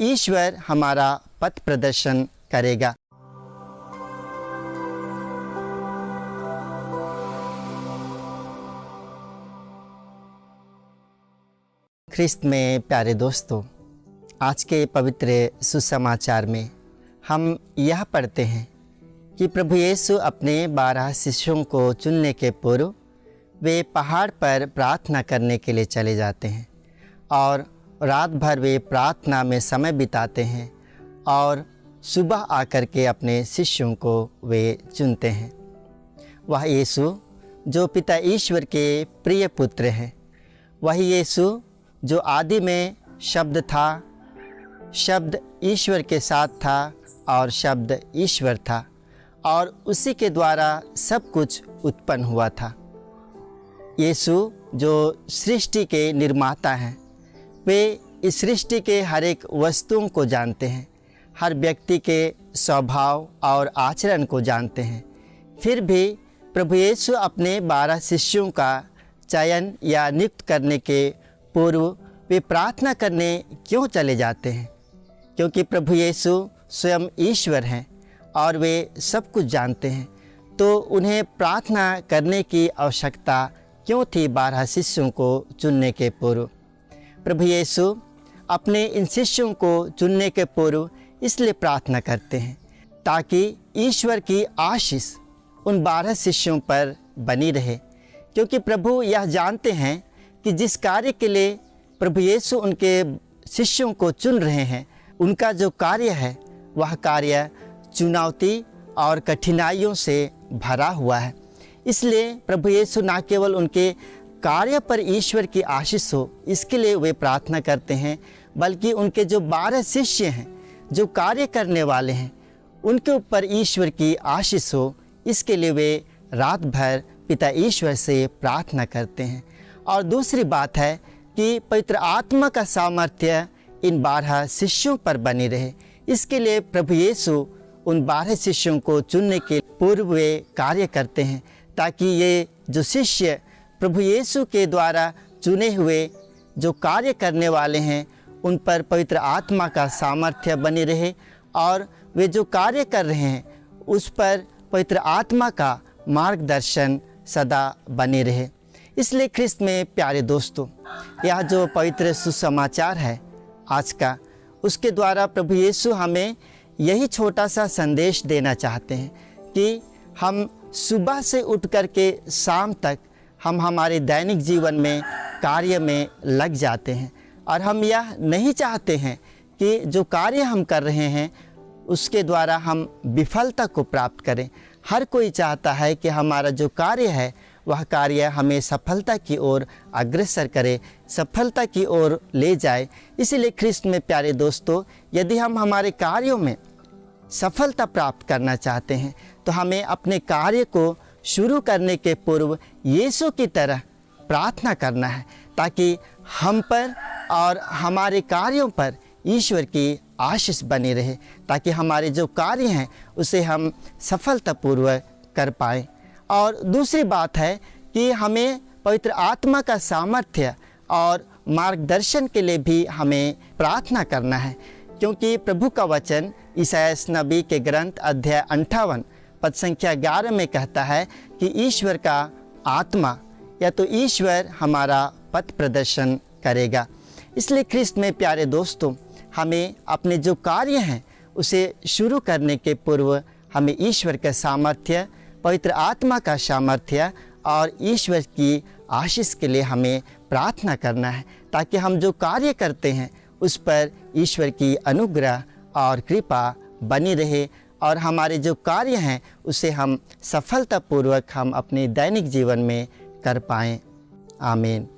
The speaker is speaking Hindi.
ईश्वर हमारा पथ प्रदर्शन करेगा। ख्रिस्त में प्यारे दोस्तों, आज के पवित्र सुसमाचार में हम यह पढ़ते हैं कि प्रभु यीशु अपने 12 शिष्यों को चुनने के पूर्व वे पहाड़ पर प्रार्थना करने के लिए चले जाते हैं और रात भर वे प्रार्थना में समय बिताते हैं और सुबह आकर के अपने शिष्यों को वे चुनते हैं। वह यीशु जो पिता ईश्वर के प्रिय पुत्र हैं, वही यीशु जो आदि में शब्द था, शब्द ईश्वर के साथ था और शब्द ईश्वर था और उसी के द्वारा सब कुछ उत्पन्न हुआ था। यीशु जो सृष्टि के निर्माता हैं, वे इस सृष्टि के हर एक वस्तुओं को जानते हैं, हर व्यक्ति के स्वभाव और आचरण को जानते हैं। फिर भी प्रभु यीशु अपने 12 शिष्यों का चयन या नियुक्त करने के पूर्व वे प्रार्थना करने क्यों चले जाते हैं? क्योंकि प्रभु यीशु स्वयं ईश्वर हैं और वे सब कुछ जानते हैं, तो उन्हें प्रार्थना करने की आवश्यकता क्यों थी 12 शिष्यों को चुनने के पूर्व? प्रभु यीशु अपने इन शिष्यों को चुनने के पूर्व इसलिए प्रार्थना करते हैं ताकि ईश्वर की आशीष उन 12 शिष्यों पर बनी रहे। क्योंकि प्रभु यह जानते हैं कि जिस कार्य के लिए प्रभु यीशु उनके शिष्यों को चुन रहे हैं, उनका जो कार्य है वह कार्य चुनौती और कठिनाइयों से भरा हुआ है। इसलिए प्रभु यीशु न केवल उनके कार्य पर ईश्वर की आशीष हो इसके लिए वे प्रार्थना करते हैं, बल्कि उनके जो 12 शिष्य हैं, जो कार्य करने वाले हैं, उनके ऊपर ईश्वर की आशीष हो इसके लिए वे रात भर पिता ईश्वर से प्रार्थना करते हैं। और दूसरी बात है कि पवित्र आत्मा का सामर्थ्य इन 12 शिष्यों पर बनी रहे। इसके लिए प्रभु यीशु उन 12 शिष्यों को चुनने के पूर्व वे कार्य करते हैं ताकि ये जो शिष्य प्रभु यीशु के द्वारा चुने हुए जो कार्य करने वाले हैं, उन पर पवित्र आत्मा का सामर्थ्य बनी रहे और वे जो कार्य कर रहे हैं उस पर पवित्र आत्मा का मार्गदर्शन सदा बने रहे। इसलिए ख्रिस्त में प्यारे दोस्तों, यह जो पवित्र सुसमाचार है आज का, उसके द्वारा प्रभु यीशु हमें यही छोटा सा संदेश देना चाहते हैं कि हम सुबह से उठ कर के शाम तक हम हमारे दैनिक जीवन में कार्य में लग जाते हैं और हम यह नहीं चाहते हैं कि जो कार्य हम कर रहे हैं उसके द्वारा हम विफलता को प्राप्त करें। हर कोई चाहता है कि हमारा जो कार्य है वह कार्य हमें सफलता की ओर अग्रसर करे, सफलता की ओर ले जाए। इसीलिए ख्रिस्त में प्यारे दोस्तों, यदि हम हमारे कार्यों में सफलता प्राप्त करना चाहते हैं तो हमें अपने कार्य को शुरू करने के पूर्व यीशु की तरह प्रार्थना करना है ताकि हम पर और हमारे कार्यों पर ईश्वर की आशीष बनी रहे, ताकि हमारे जो कार्य हैं उसे हम सफलतापूर्वक कर पाएँ। और दूसरी बात है कि हमें पवित्र आत्मा का सामर्थ्य और मार्गदर्शन के लिए भी हमें प्रार्थना करना है, क्योंकि प्रभु का वचन यशायाह नबी के ग्रंथ अध्याय 58 पद संख्या 11 में कहता है कि ईश्वर का आत्मा या तो ईश्वर हमारा पथ प्रदर्शन करेगा। इसलिए ख्रिस्त में प्यारे दोस्तों, हमें अपने जो कार्य हैं उसे शुरू करने के पूर्व हमें ईश्वर का सामर्थ्य, पवित्र आत्मा का सामर्थ्य और ईश्वर की आशीष के लिए हमें प्रार्थना करना है ताकि हम जो कार्य करते हैं उस पर ईश्वर की अनुग्रह और कृपा बनी रहे और हमारे जो कार्य हैं उसे हम सफलतापूर्वक हम अपने दैनिक जीवन में कर पाएँ। आमीन।